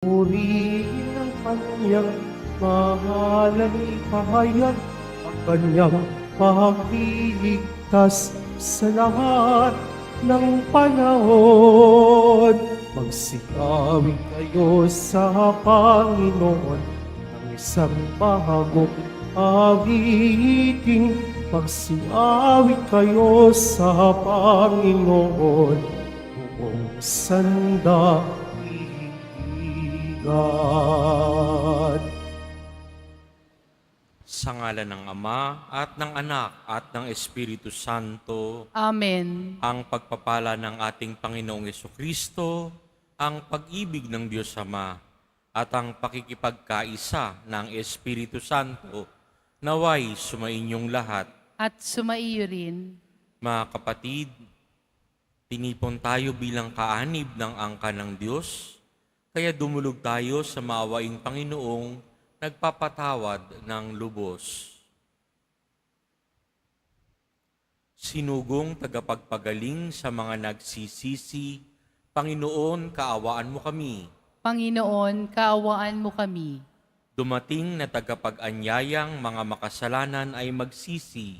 Purihin ang kanyang mahalang ipahayag, ang kanyang pagliligtas sa lahat ng panahon. Magsiawit kayo sa Panginoon ng isang bahagong awitin. Magsiawit kayo sa Panginoon buong sandaigdigan. Sa ngalan ng Ama at ng Anak at ng Espiritu Santo, Amen. ang pagpapala ng ating Panginoong Jesucristo, ang pag-ibig ng Diyos Ama, at ang pakikipagkaisa ng Espiritu Santo, naway sumainyong lahat. At sumaiyo rin. Mga kapatid, tinipon tayo bilang kaanib ng angka ng Diyos, kaya dumulog tayo sa maawaing Panginoong nagpapatawad ng lubos. Sinugong tagapagpagaling sa mga nagsisisi, Panginoon, kaawaan mo kami. Panginoon, kaawaan mo kami. Dumating na tagapag-anyayang mga makasalanan ay magsisi,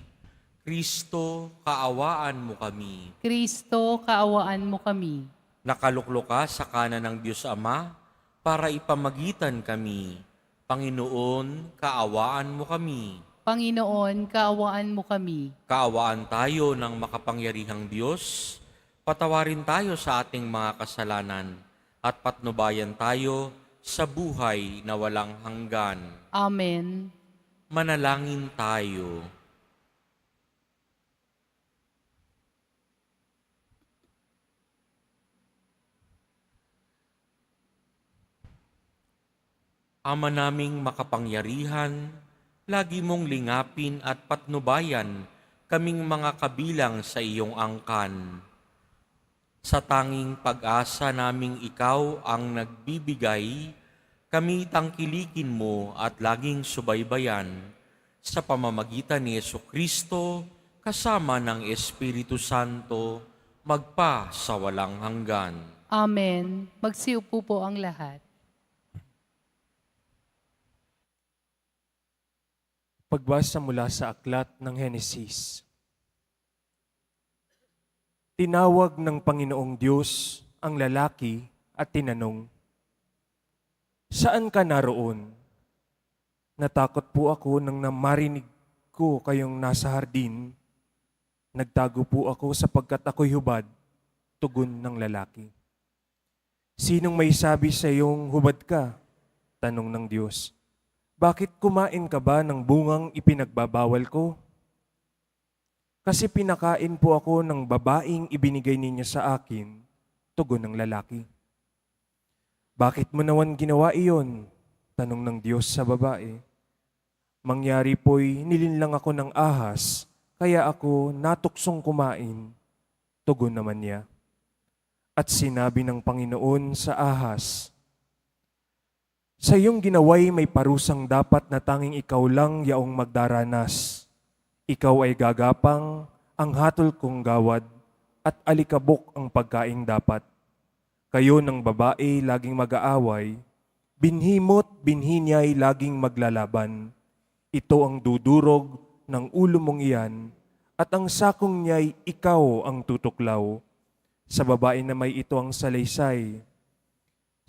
Kristo, kaawaan mo kami. Kristo, kaawaan mo kami. Nakaluklo ka sa kanan ng Diyos Ama para ipamagitan kami. Panginoon, kaawaan mo kami. Panginoon, kaawaan mo kami. Kaawaan tayo ng makapangyarihang Diyos, patawarin tayo sa ating mga kasalanan, at patnubayan tayo sa buhay na walang hanggan. Amen. Manalangin tayo. Ama naming makapangyarihan, lagi mong lingapin at patnubayan kaming mga kabilang sa iyong angkan. Sa tanging pag-asa naming ikaw ang nagbibigay, kami tangkilikin mo at laging subaybayan sa pamamagitan ni Jesucristo kasama ng Espiritu Santo magpa sa walang hanggan. Amen. Magsiupo po ang lahat. Pagbasa mula sa aklat ng Henesis. Tinawag ng Panginoong Diyos ang lalaki at tinanong, "Saan ka naroon?" "Natakot po ako nang marinig ko kayong nasa hardin. Nagtago po ako sapagkat ako'y hubad," tugon ng lalaki. "Sinong may sabi sa iyong hubad ka?" tanong ng Diyos. "Bakit kumain ka ba ng bungang ipinagbabawal ko?" "Kasi pinakain po ako ng babaeng ibinigay ninyo sa akin," tugon ng lalaki. "Bakit mo naman ginawa iyon?" tanong ng Diyos sa babae. "Mangyari po'y nilinlang ako ng ahas, kaya ako natuksong kumain," tugon naman niya. At sinabi ng Panginoon sa ahas, "Sa iyong ginaway may parusang dapat na tanging ikaw lang yaong magdaranas. Ikaw ay gagapang, ang hatol kong gawad, at alikabok ang pagkaing dapat. Kayo ng babae laging mag-aaway, binhi mo't binhi niya'y laging maglalaban. Ito ang dudurog ng ulo mong iyan, at ang sakong niya'y ikaw ang tutuklaw. Sa babae na may ito ang salaysay,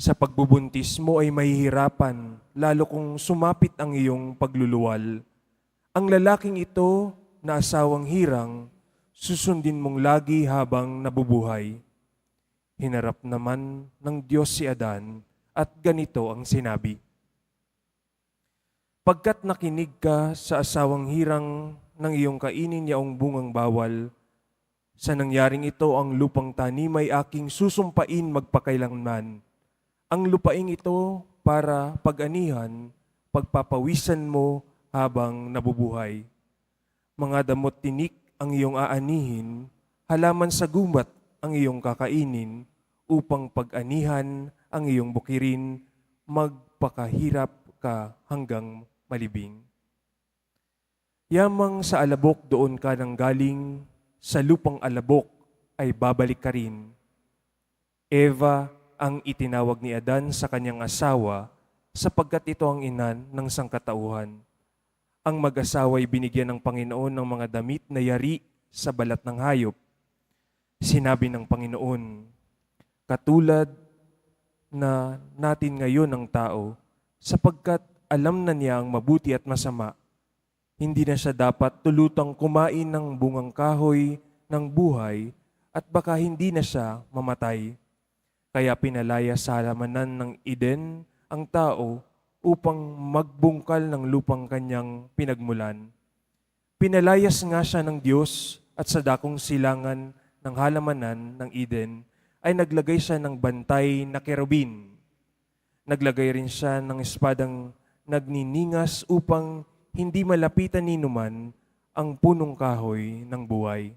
sa pagbubuntis mo ay mahihirapan, lalo kung sumapit ang iyong pagluluwal. Ang lalaking ito na asawang hirang, susundin mong lagi habang nabubuhay." Hinarap naman ng Diyos si Adan at ganito ang sinabi, "Pagkat nakinig ka sa asawang hirang ng iyong kainin yaong bungang bawal, sa nangyaring ito ang lupang tanim ay aking susumpain magpakailanman. Ang lupaing ito para pag-anihan, pagpapawisan mo habang nabubuhay. Mga damot tinik ang iyong aanihin, halaman sa gubat ang iyong kakainin, upang pag-anihan ang iyong bukirin, magpakahirap ka hanggang malibing. Yamang sa alabok doon ka nang galing, sa lupang alabok ay babalik ka rin. Eva, ang itinawag ni Adan sa kanyang asawa sapagkat ito ang ina ng sangkatauhan. Ang mag-asawa'y binigyan ng Panginoon ng mga damit na yari sa balat ng hayop. Sinabi ng Panginoon, katulad na natin ngayon ng tao, sapagkat alam na niya ang mabuti at masama, hindi na siya dapat tulutang kumain ng bungang kahoy ng buhay at baka hindi na siya mamatay. Kaya pinalaya sa halamanan ng Eden ang tao upang magbungkal ng lupang kanyang pinagmulan. Pinalayas nga siya ng Diyos at sa dakong silangan ng halamanan ng Eden ay naglagay siya ng bantay na kerubin. Naglagay rin siya ng espadang nagniningas upang hindi malapitan ni numan ang punong kahoy ng buhay.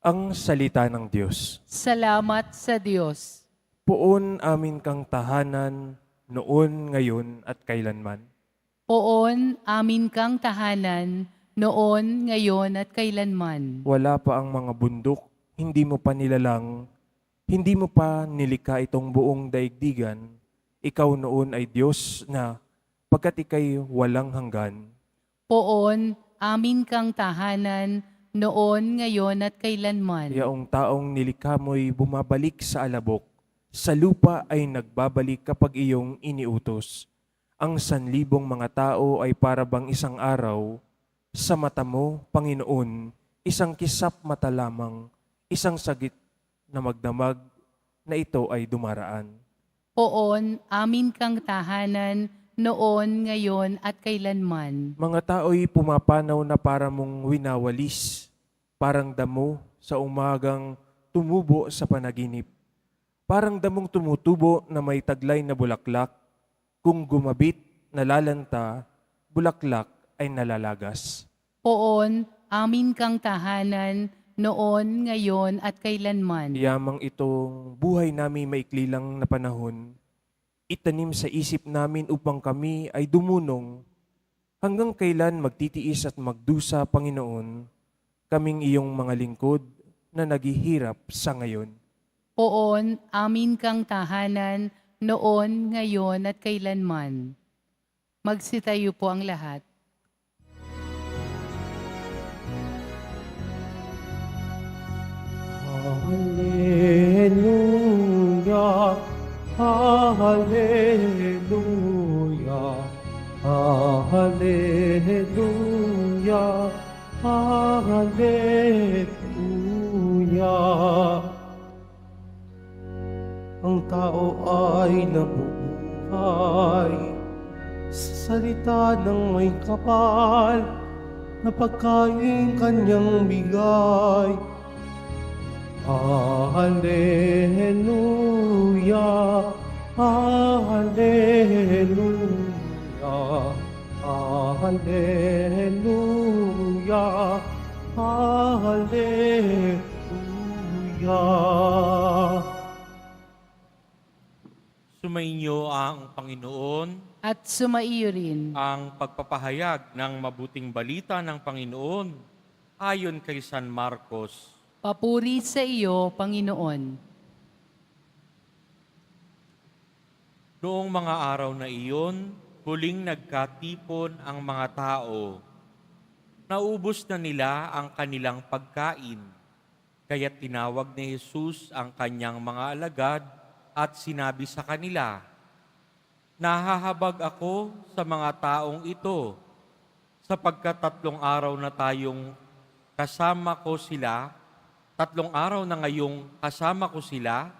Ang salita ng Diyos. Salamat sa Diyos. Poon amin kang tahanan, noon, ngayon, at kailanman. Poon amin kang tahanan, noon, ngayon, at kailanman. Wala pa ang mga bundok, hindi mo pa nilalang, hindi mo pa nilikha itong buong daigdigan. Ikaw noon ay Diyos na pagkat ikay walang hanggan. Poon amin kang tahanan, noon, ngayon, at kailanman. Yaong taong nilikha mo'y bumabalik sa alabok, sa lupa ay nagbabalik kapag iyong iniutos. Ang 1,000 mga tao ay parabang isang araw, sa mata mo, Panginoon, isang kisap mata lamang, isang sagit na magdamag na ito ay dumaraan. Poon amin kang tahanan, noon, ngayon, at kailanman. Mga tao'y pumapanaw na para mong winawalis, parang damo sa umagang tumubo sa panaginip. Parang damong tumutubo na may taglay na bulaklak, kung gumabit, nalalanta, bulaklak ay nalalagas. Poon amin kang tahanan, noon, ngayon, at kailanman. Yamang itong buhay namin maikli lang na panahon, itanim sa isip namin upang kami ay dumunong. Hanggang kailan magtitiis at magdusa, Panginoon, kaming iyong mga lingkod na naghihirap sa ngayon. Poon amin kang tahanan, noon, ngayon, at kailanman. Magsitayo po ang lahat. Hallelujah, hallelujah, hallelujah, hallelujah. Ang tao ay nabubuhay sa salita ng may kapal na pagkain kanyang bigay. Hallelujah, hallelujah, hallelujah, hallelujah. Sumainyo ang Panginoon, At sumaiyo rin. ang pagpapahayag ng mabuting balita ng Panginoon ayon kay San Marcos. Papuri sa iyo, Panginoon. Noong mga araw na iyon, huling nagkatipon ang mga tao. Naubos na nila ang kanilang pagkain, kaya tinawag ni Jesus ang kanyang mga alagad at sinabi sa kanila, nahahabag ako sa mga taong ito, sapagkat 3 araw na tayong kasama ko sila, 3 araw na ngayong kasama ko sila,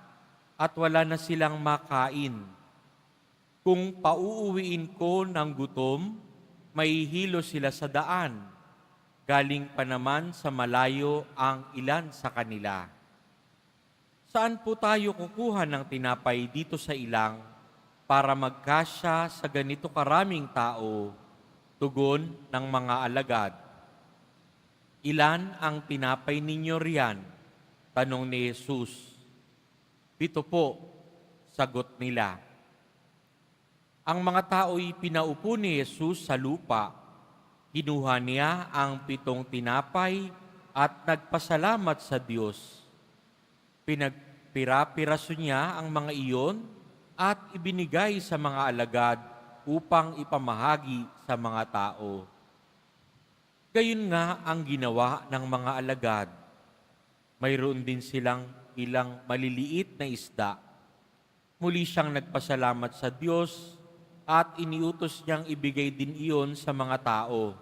at wala na silang makain. Kung pauuwiin ko ng gutom, mahihilo sila sa daan. Galing pa naman sa malayo ang ilan sa kanila. Saan po tayo kukuha ng tinapay dito sa ilang para magkasya sa ganito karaming tao? Tugon ng mga alagad. Ilan ang tinapay ninyo riyan? Tanong ni Jesus. 7 po, sagot nila. Ang mga tao'y pinaupo ni Jesus sa lupa. Kinuha niya ang 7 tinapay at nagpasalamat sa Diyos. Pinagpira-piraso niya ang mga iyon at ibinigay sa mga alagad upang ipamahagi sa mga tao. Gayon nga ang ginawa ng mga alagad. Mayroon din silang ilang maliliit na isda. Muli siyang nagpasalamat sa Diyos at iniutos niyang ibigay din iyon sa mga tao.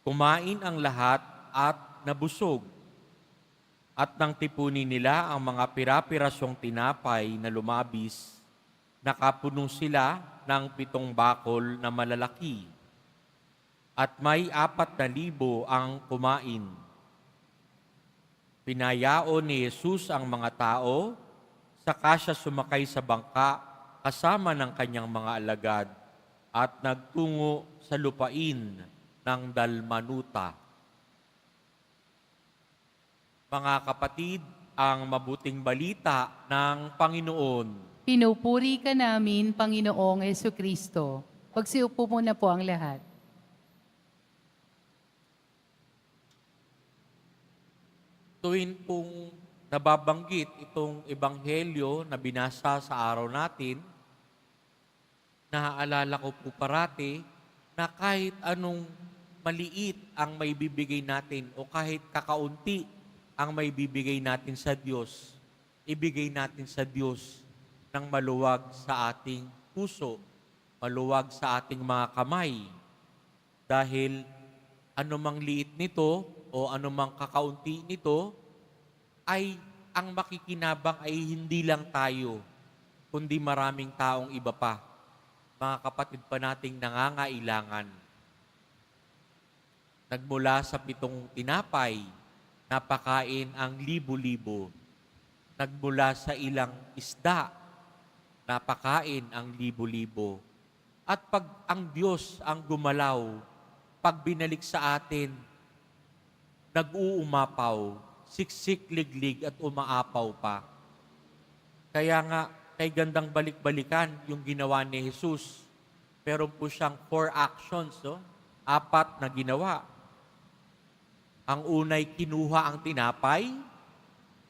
Kumain ang lahat at nabusog. At nang tipunin nila ang mga pira-pirasong tinapay na lumabis, nakapuno sila ng 7 bakol na malalaki. At may 4,000 ang kumain. Pinayao ni Jesus ang mga tao, saka siya sumakay sa bangka kasama ng kanyang mga alagad at nagtungo sa lupain ng Dalmanuta. Mga kapatid, ang mabuting balita ng Panginoon. Pinupuri ka namin, Panginoong Jesucristo. Pagsiupo muna po ang lahat. Tuwin pong nababanggit itong ebanghelyo na binasa sa araw natin, naaalala ko po parati na kahit anong maliit ang may bibigay natin o kahit kakaunti ang may bibigay natin sa Diyos, ibigay natin sa Diyos ng maluwag sa ating puso, maluwag sa ating mga kamay. Dahil anumang liit nito o anumang kakaunti nito, ay ang makikinabang ay hindi lang tayo, kundi maraming taong iba pa, mga kapatid pa nating nangangailangan. Nagmula sa 7 tinapay, napakain ang libo-libo. Nagmula sa ilang isda, napakain ang libo-libo. At pag ang Diyos ang gumalaw, pag binalik sa atin, nag-uumapaw, siksik, liglig at umaapaw pa. Kaya nga, kay gandang balik-balikan yung ginawa ni Jesus. Meron po siyang 4 actions, 4 na ginawa. Ang unay, kinuha ang tinapay.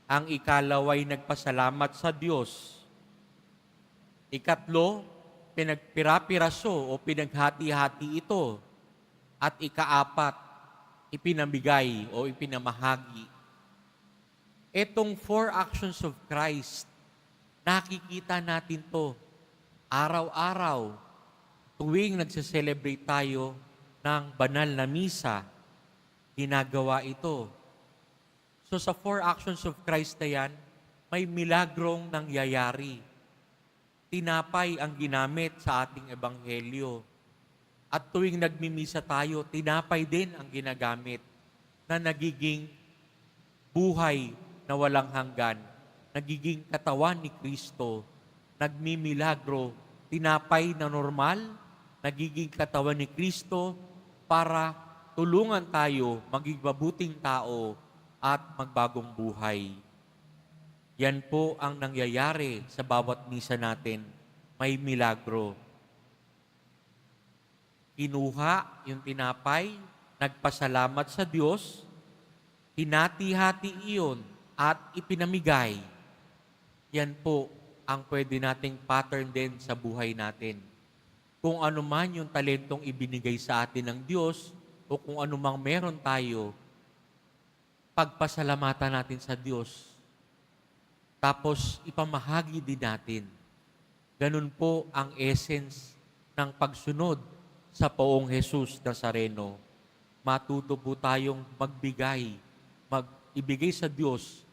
Ang ikalaway, nagpasalamat sa Diyos. Ikatlo, pinagpira-piraso o pinaghati-hati ito. At ika-4, ipinamigay o ipinamahagi. Etong 4 actions of Christ, nakikita natin to araw-araw tuwing nagse-celebrate tayo ng banal na misa, ginagawa ito. So sa 4 actions of Christ na yan, may milagrong nangyayari. Tinapay ang ginamit sa ating ebanghelyo. At tuwing nagmimisa tayo, tinapay din ang ginagamit na nagiging buhay na walang hanggan, nagiging katawan ni Kristo, nagmimilagro, tinapay na normal, nagiging katawan ni Kristo para tulungan tayo maging mabuting tao at magbagong buhay. Yan po ang nangyayari sa bawat misa natin, may milagro. Kinuha yung tinapay, nagpasalamat sa Diyos, hinati-hati iyon at ipinamigay. Yan po ang pwede nating pattern din sa buhay natin. Kung ano man yung talentong ibinigay sa atin ng Diyos o kung ano mang meron tayo, pagpasalamatan natin sa Diyos. Tapos ipamahagi din natin. Ganun po ang essence ng pagsunod sa Poong Jesus Nazareno. Matuto po tayong magbigay, ibigay sa Diyos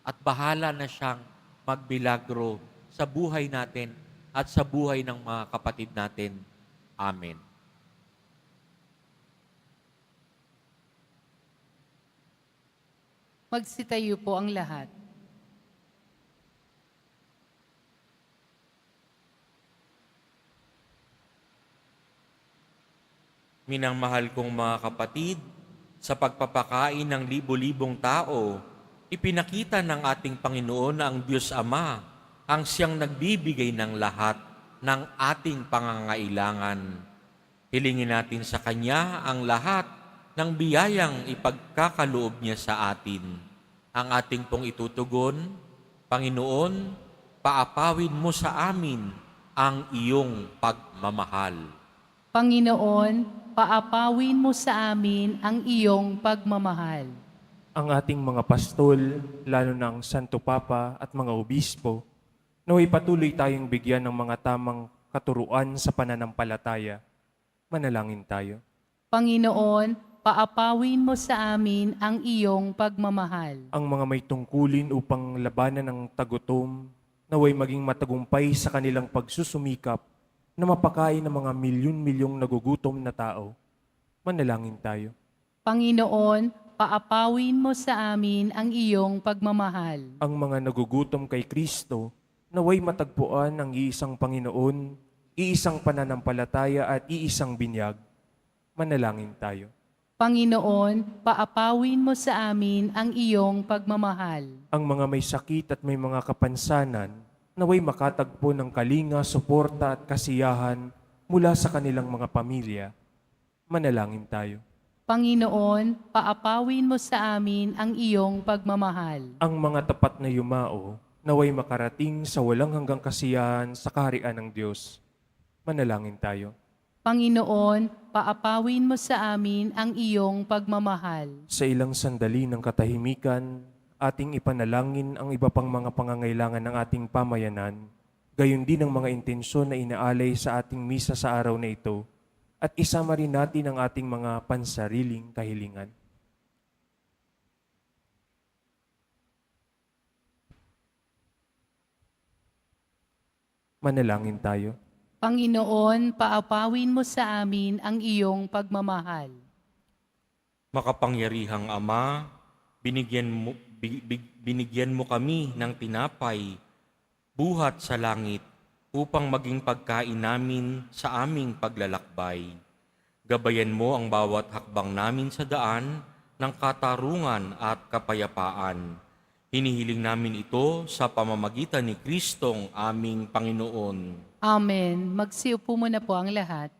at bahala na siyang magbilagro sa buhay natin at sa buhay ng mga kapatid natin. Amen. Magsitayo po ang lahat. Minamahal kong mga kapatid, sa pagpapakain ng libo-libong tao, ipinakita ng ating Panginoon na ang Diyos Ama ang siyang nagbibigay ng lahat ng ating pangangailangan. Hilingin natin sa Kanya ang lahat ng biyayang ipagkakaloob niya sa atin. ang ating pong itutugon. Panginoon, paapawin mo sa amin ang iyong pagmamahal. Panginoon, paapawin mo sa amin ang iyong pagmamahal. Ang ating mga pastol, lalo na ang Santo Papa at mga obispo, naway patuloy tayong bigyan ng mga tamang katuruan sa pananampalataya. Manalangin tayo. Panginoon, paapawin mo sa amin ang iyong pagmamahal. Ang mga may tungkulin upang labanan ng tagutom, naway maging matagumpay sa kanilang pagsusumikap na mapakain ng mga milyon-milyong nagugutom na tao. Manalangin tayo. Panginoon, paapawin mo sa amin ang iyong pagmamahal. Ang mga nagugutom kay Kristo, naway matagpuan ang iisang Panginoon, iisang pananampalataya at iisang binyag. Manalangin tayo. Panginoon, paapawin mo sa amin ang iyong pagmamahal. Ang mga may sakit at may mga kapansanan, naway makatagpo ng kalinga, suporta at kasiyahan mula sa kanilang mga pamilya. Manalangin tayo. Panginoon, paapawin mo sa amin ang iyong pagmamahal. Ang mga tapat na yumao, naway makarating sa walang hanggang kasiyahan sa kaharian ng Diyos. Manalangin tayo. Panginoon, paapawin mo sa amin ang iyong pagmamahal. Sa ilang sandali ng katahimikan, ating ipanalangin ang iba pang mga pangangailangan ng ating pamayanan, gayon din ang mga intensyon na inaalay sa ating misa sa araw na ito, at isama rin natin ang ating mga pansariling kahilingan. Manalangin tayo. Panginoon, paapawin mo sa amin ang iyong pagmamahal. Makapangyarihang Ama, binigyan mo kami ng tinapay, buhat sa langit, upang maging pagkain namin sa aming paglalakbay. Gabayan mo ang bawat hakbang namin sa daan ng katarungan at kapayapaan. Hinihiling namin ito sa pamamagitan ni Kristong aming Panginoon. Amen. Magsiupo muna po ang lahat.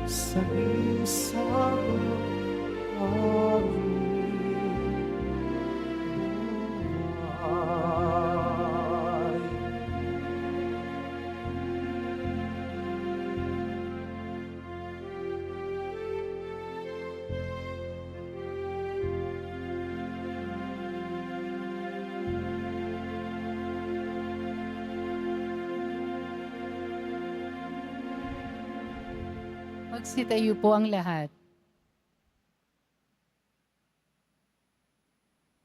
Sa isang buhay. Magsitayo po ang lahat.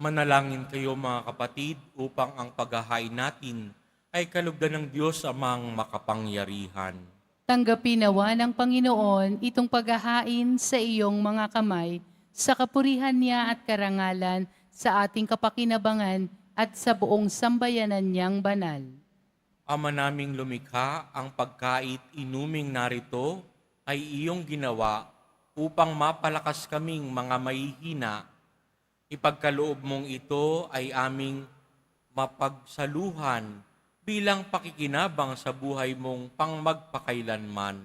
Manalangin kayo mga kapatid upang ang paghahain natin ay kalugdan ng Diyos amang makapangyarihan. Tanggapin nawa ng Panginoon itong paghahain sa iyong mga kamay, sa kapurihan niya at karangalan, sa ating kapakinabangan at sa buong sambayanan niyang banal. Ama naming lumikha, ang pagkait inuming narito ay iyong ginawa upang mapalakas kaming mga mahihina. Ipagkaloob mong ito ay aming mapagsaluhan bilang pakikinabang sa buhay mong pangmagpakailanman.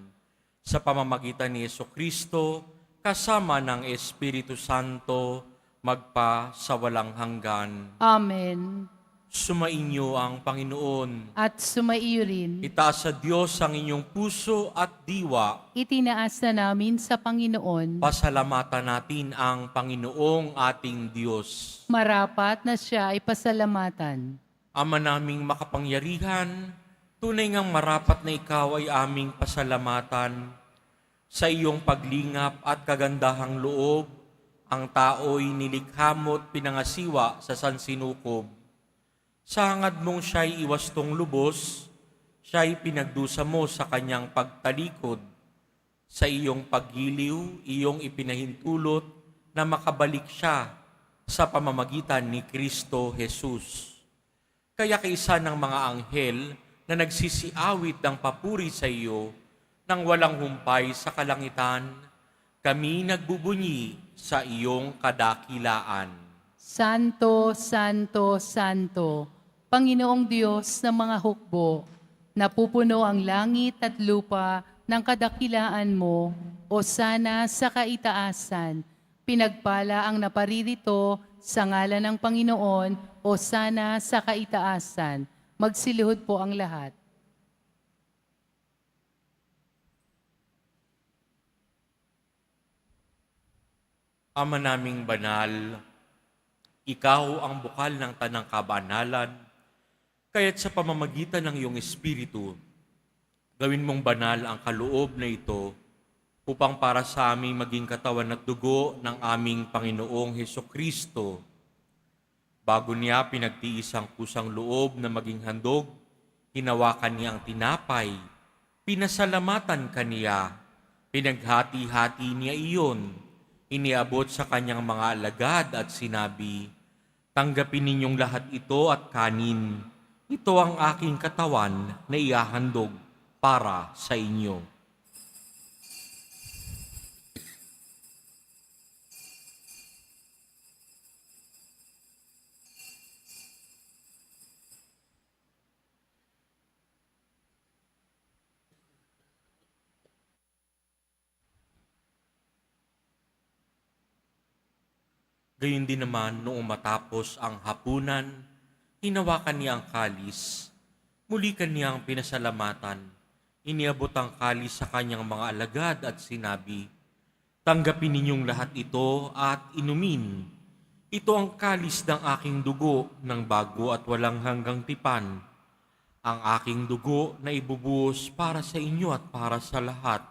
Sa pamamagitan ni Jesucristo, kasama ng Espiritu Santo, magpa sa walang hanggan. Amen. Sumainyo ang Panginoon. At sumaiyo rin, Itaas sa Diyos ang inyong puso at diwa. itinaas na namin sa Panginoon. Pasalamatan natin ang Panginoong ating Diyos. Marapat na siya ay pasalamatan. Ama naming makapangyarihan, tunay ngang marapat na ikaw ay aming pasalamatan. Sa iyong paglingap at kagandahang loob, ang tao'y nilikha mo't pinangasiwa sa sansinukob. Sa hangad mong siya'y iwastong lubos, siya'y pinagdusa mo sa kanyang pagtalikod. Sa iyong paggiliw, iyong ipinahintulot na makabalik siya sa pamamagitan ni Kristo Jesus. Kaya kaisa ng mga anghel na nagsisiawit ng papuri sa iyo, nang walang humpay sa kalangitan, kami nagbubunyi sa iyong kadakilaan. Santo, Santo, Santo, Panginoong Diyos ng mga hukbo, napupuno ang langit at lupa ng kadakilaan mo, o sana sa kaitaasan. Pinagpala ang naparirito sa ngalan ng Panginoon, o sana sa kaitaasan. Magsilihod po ang lahat. Ama naming banal, ikaw ang bukal ng tanang kabanalan, kaya't sa pamamagitan ng iyong Espiritu, gawin mong banal ang kaloob na ito upang para sa aming maging katawan at dugo ng aming Panginoong Hesukristo. Bago niya pinagtiis ang kusang loob na maging handog, hinawakan niya ang tinapay, pinasalamatan kaniya, pinaghati-hati niya iyon, iniabot sa kanyang mga alagad at sinabi, "Tanggapin ninyong lahat ito at kanin. Ito ang aking katawan na ihahandog para sa inyo." Gayun din naman noong matapos ang hapunan, hinawakan niya ang kalis, muli kaniyang pinasalamatan, iniabot ang kalis sa kanyang mga alagad at sinabi, "Tanggapin ninyong lahat ito at inumin. Ito ang kalis ng aking dugo ng bago at walang hanggang tipan, ang aking dugo na ibubuhos para sa inyo at para sa lahat,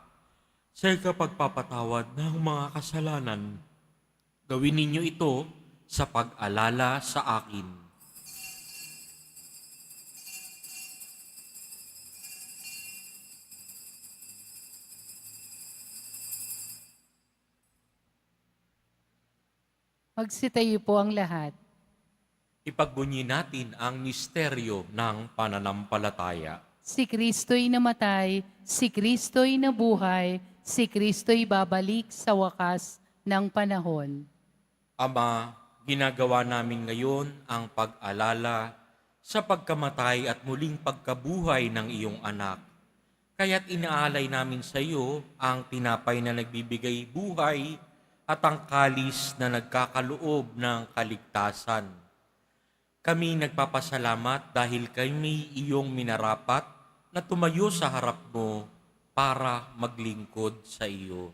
sa ikapagpapatawad ng mga kasalanan. Gawin ninyo ito sa pag-alala sa akin." Magsitayo po ang lahat. Ipagbunyi natin ang misteryo ng pananampalataya. Si Kristo'y namatay, si Kristo'y nabuhay, si Kristo'y babalik sa wakas ng panahon. Ama, ginagawa namin ngayon ang pag-alala sa pagkamatay at muling pagkabuhay ng iyong anak. Kaya't inaalay namin sa iyo ang tinapay na nagbibigay buhay at ang kalis na nagkakaloob ng kaligtasan. Kami nagpapasalamat dahil kami iyong minarapat na tumayo sa harap mo para maglingkod sa iyo.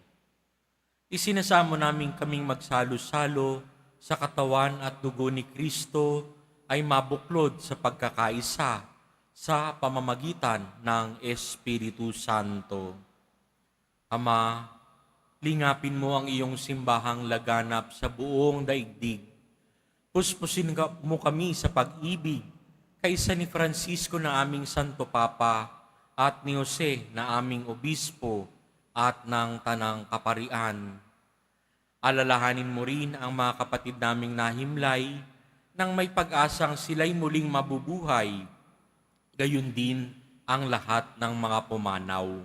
Isinasamo namin kaming magsalo-salo sa katawan at dugo ni Kristo ay mabuklod sa pagkakaisa sa pamamagitan ng Espiritu Santo. Ama, lingapin mo ang iyong simbahang laganap sa buong daigdig. Puspusin mo kami sa pag-ibig kaysa ni Francisco na aming Santo Papa at ni Jose na aming Obispo at ng Tanang Kaparian. Alalahanin mo rin ang mga kapatid naming nahimlay nang may pag-asang sila'y muling mabubuhay. Gayon din ang lahat ng mga pumanaw.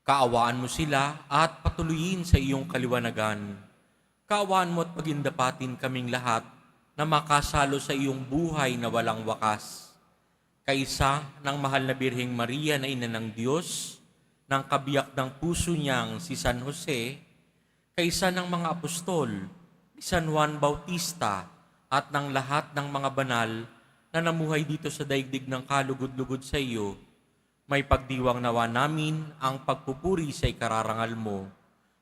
Kaawaan mo sila at patuloyin sa iyong kaliwanagan. Kaawaan mo at pagindapatin kaming lahat na makasalo sa iyong buhay na walang wakas. Kaisa ng mahal na Birheng Maria na Ina ng Diyos, ng kabiyak ng puso niyang si San Jose, kaisa ng mga apostol, ni San Juan Bautista, at ng lahat ng mga banal na namuhay dito sa daigdig ng kalugod-lugod sa iyo, may pagdiwang nawa namin ang pagpupuri sa ikararangal mo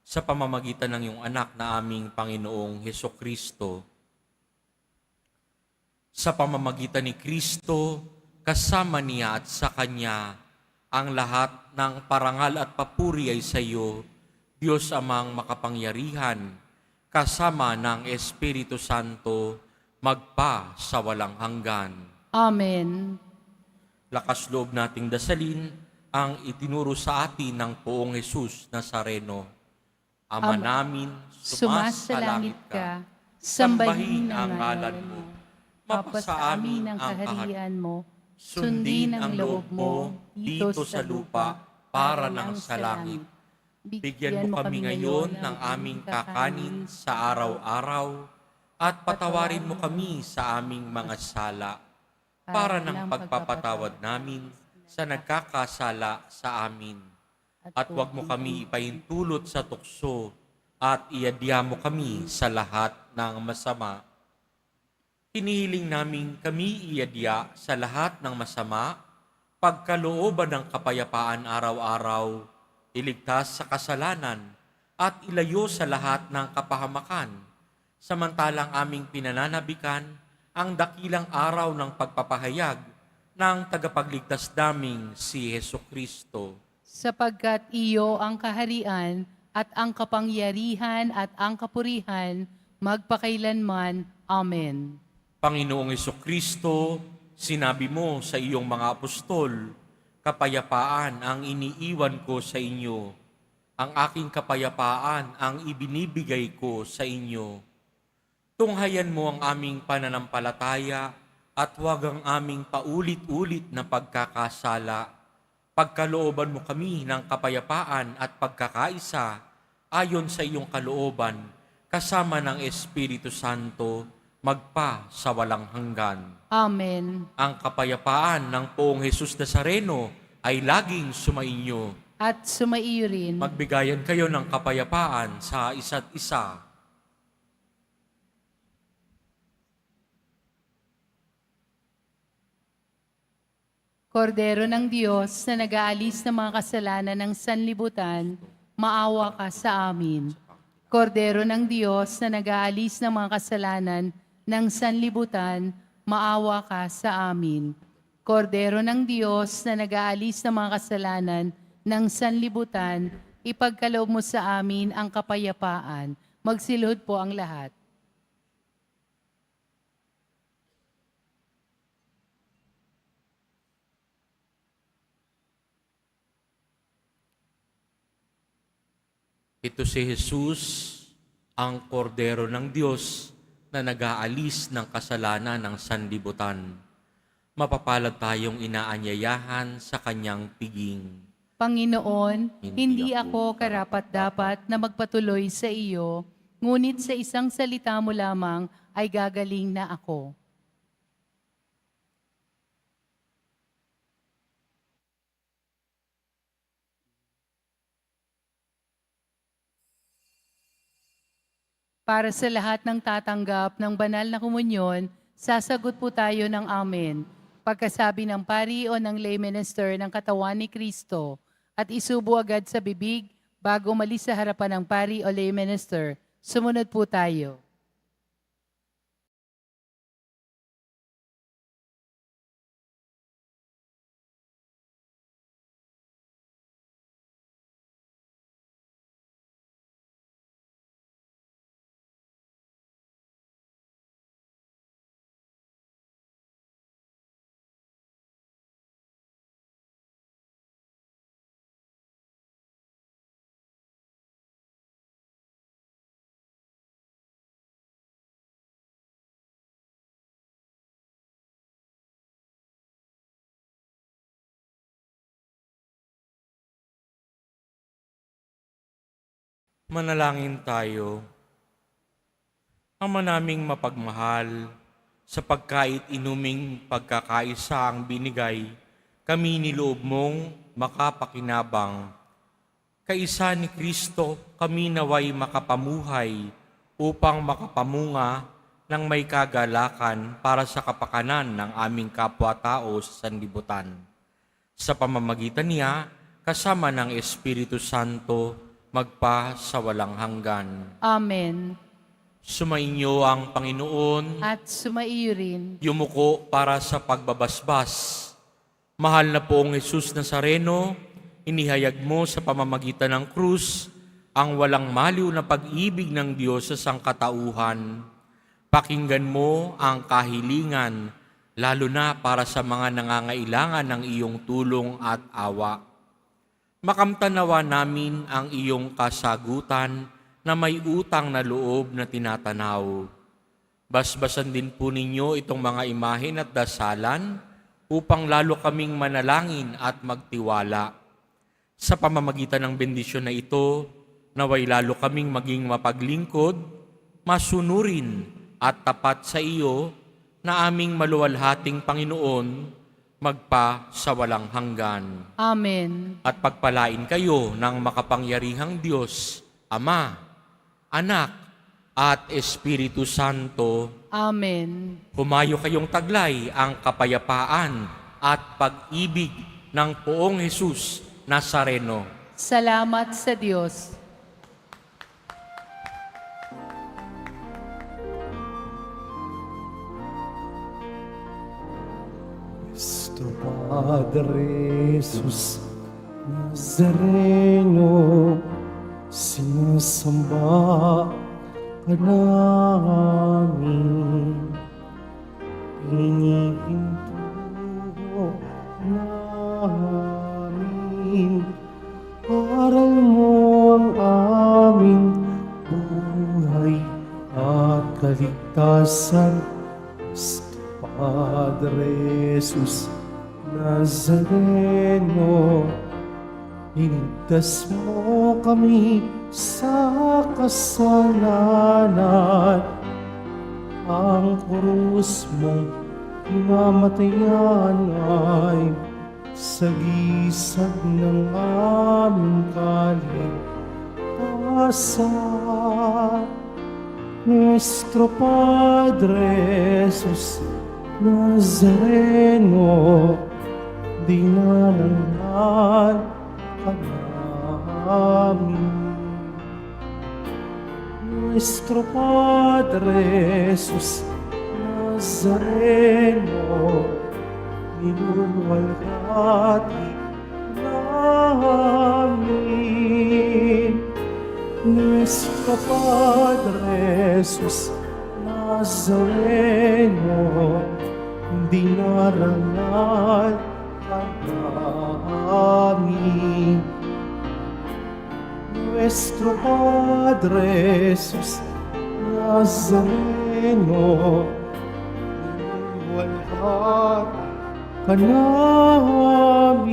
sa pamamagitan ng iyong anak na aming Panginoong Hesukristo. Sa pamamagitan ni Kristo, kasama niya at sa Kanya, ang lahat ng parangal at papuri ay sa iyo, Diyos amang makapangyarihan, kasama ng Espiritu Santo, magpa sa walang hanggan. Amen. Lakas loob nating dasalin ang itinuro sa atin ng Poong Jesus Nazareno. Ama namin, Sumasalangit ka, sambahin ang ngalan mo. Mapasa amin ang kaharian mo, sundin ang loob mo dito sa lupa para ng sa langit. Bigyan mo kami ngayon ng aming kakanin sa araw-araw at patawarin mo kami sa aming mga sala para ng pagpapatawad namin sa nagkakasala sa amin. At huwag mo kami ipahintulot sa tukso at iadya mo kami sa lahat ng masama. Hinihiling namin kami iadya sa lahat ng masama, pagkalooban ng kapayapaan araw-araw, iligtas sa kasalanan, at ilayo sa lahat ng kapahamakan, samantalang aming pinananabikan ang dakilang araw ng pagpapahayag ng tagapagligtas naming si Hesukristo. Sapagkat iyo ang kaharian at ang kapangyarihan at ang kapurihan magpakailanman. Amen. Panginoong Hesukristo, sinabi mo sa iyong mga apostol, kapayapaan ang iniiwan ko sa inyo. Ang aking kapayapaan ang ibinibigay ko sa inyo. Tunghayan mo ang aming pananampalataya at huwag ang aming paulit-ulit na pagkakasala. Pagkalooban mo kami ng kapayapaan at pagkakaisa ayon sa iyong kalooban, kasama ng Espiritu Santo, magpa sa walang hanggan. Amen. Ang kapayapaan ng Poong Jesus Nazareno ay laging sumainyo. At sumaiyo rin. Magbigayan kayo ng kapayapaan sa isa't isa. Kordero ng Diyos na nag-aalis ng mga kasalanan ng sanlibutan, maawa ka sa amin. Kordero ng Diyos na nag-aalis ng mga kasalanan ng sanlibutan, maawa ka sa amin. Kordero ng Diyos na nag-aalis ng mga kasalanan ng sanlibutan, ipagkaloob mo sa amin ang kapayapaan. Magsilhod po ang lahat. Ito si Jesus, ang kordero ng Diyos na nag-aalis ng kasalanan ng sanlibutan. Mapapalad tayong inaanyayahan sa kanyang piging. Panginoon, hindi ako karapat-dapat na magpatuloy sa iyo, ngunit sa isang salita mo lamang ay gagaling na ako. Para sa lahat ng tatanggap ng banal na komunyon, sasagot po tayo ng amen. Pagkasabi ng pari o ng lay minister ng katawan ni Kristo at isubo agad sa bibig bago umalis sa harapan ng pari o lay minister. Sumunod po tayo. Manalangin tayo. Ama naming mapagmahal, sa pagkait inuming pagkakaisa ang binigay, kami niloob mong makapakinabang. Kaisa ni Kristo kami naway makapamuhay upang makapamunga ng may kagalakan para sa kapakanan ng aming kapwa-tao sa sanlibutan. Sa pamamagitan niya, kasama ng Espiritu Santo, magpa sa walang hanggan. Amen. Sumainyo ang Panginoon, at sumaiyo rin. yumuko para sa pagbabasbas. Mahal na poong Jesus Nazareno, inihayag mo sa pamamagitan ng krus ang walang maliw na pag-ibig ng Diyos sa sangkatauhan. Pakinggan mo ang kahilingan, lalo na para sa mga nangangailangan ng iyong tulong at awa. Makamtanawa namin ang iyong kasagutan na may utang na loob na tinatanaw. Basbasan din po ninyo itong mga imahen at dasalan upang lalo kaming manalangin at magtiwala. Sa pamamagitan ng bendisyon na ito, naway lalo kaming maging mapaglingkod, masunurin at tapat sa iyo na aming maluwalhating Panginoon, magpa sa walang hanggan. Amen. At pagpalain kayo ng makapangyarihang Diyos, Ama, Anak, at Espiritu Santo. Amen. Humayo kayong taglay ang kapayapaan at pag-ibig ng poong Jesus Nazareno. Salamat sa Diyos. Nuestro Padre Jesus Nazareno, sinasamba ka namin. Inihinto namin, aral mo ang aming buhay at kaligtasan. Padre Jesus Nazareno, iligtas mo kami sa kasalanan. Ang krus mong pinamatayan ay sagisag ng aming kaligtasan. Nuestro Padre Jesus Nazareno, dinalangan ka namin. Nuestro Padre Jesus Nazareno, minuluwalhati namin. Nuestro Padre Jesus Nazareno, dinarangal ka namin. Nuestro Padre Jesus Nazareno, minuluwalhati ka namin.